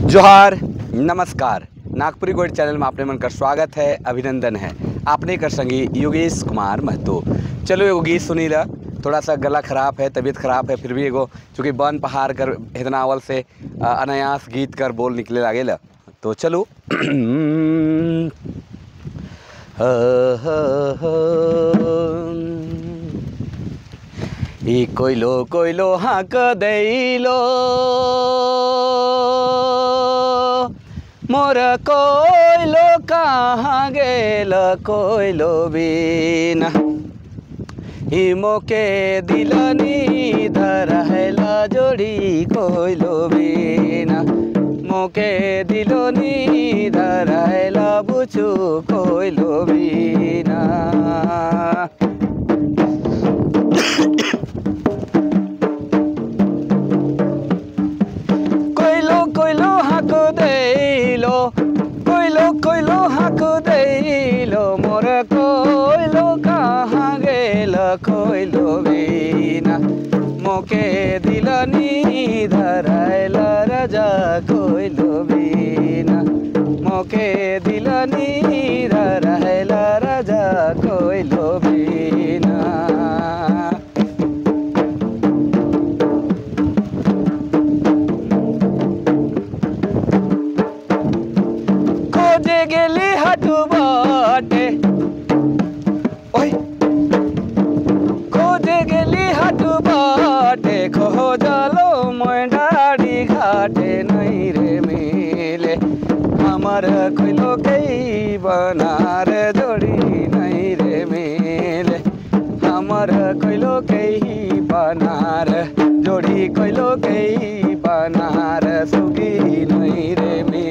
जोहार, नमस्कार। Nagpuri gold channel में आपने मन का स्वागत है, अभिनंदन है। आपने कर संगी योगेश कुमार महतो। चलो एगो गीत सुनी ला। थोड़ा सा गला खराब है, तबीयत खराब है, फिर भी एगो चूँकि बन पहाड़ कर इतना अवल से अनायास गीत कर बोल निकले लागे ला, तो चलो। ई कोइलो कोइलो हाँक दैलो मोर कोइलो कहाँ गेल कोइलो बिना ही मोके दिलनी धराहेला जोड़ी कोइलो बिना मोके दिलनी धराहेला बुझू कोइलो बिना। कोइलो हाँक दैलो कोइलो हाँक दैलो मोर कोइलो कहाँ गेल कोइलो बिना मोके दिलनी धराएला राजा कोइलो बिना मोके दिलनी धराएला राजा कोइलो बिना। खोजे गेली हाटू बाटे ओए खोजे गेली हाटू बाटे खोजलो मोय डाड़ी घाटे नहीं रे मिले हमर कोइलो कई बनार जोड़ी नहीं रे मिले हमर कोइलो कई बनार जोड़ी कोइलो कई बनार सुगी नहीं रे मिले।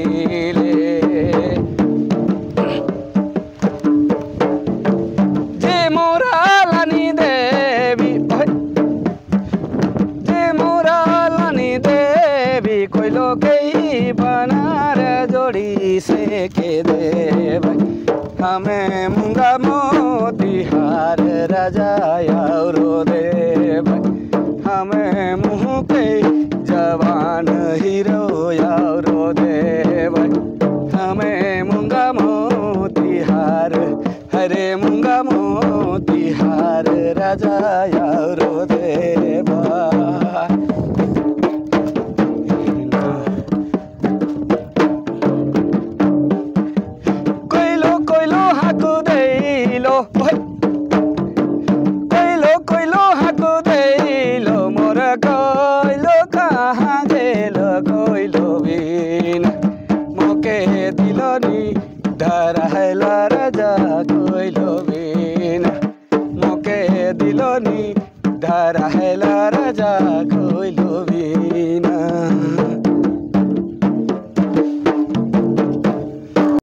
कोइलो कई बनार जोड़ी से के देव हमें मुंगा मोती हार राजा यारो देव हमें मुँह के जवान हीरो यारो देव हमें मुंगा मोती हार हरे मुंगा मोती हार राजा यारो देवा। कोइलो हाँक दैलो मोर कोइलो कहाँ गेल कोइलो बिना मोके दिलनी धराएला राजा कोइलो बिना मोके दिलनी धराएला राजा कोइलो बिना।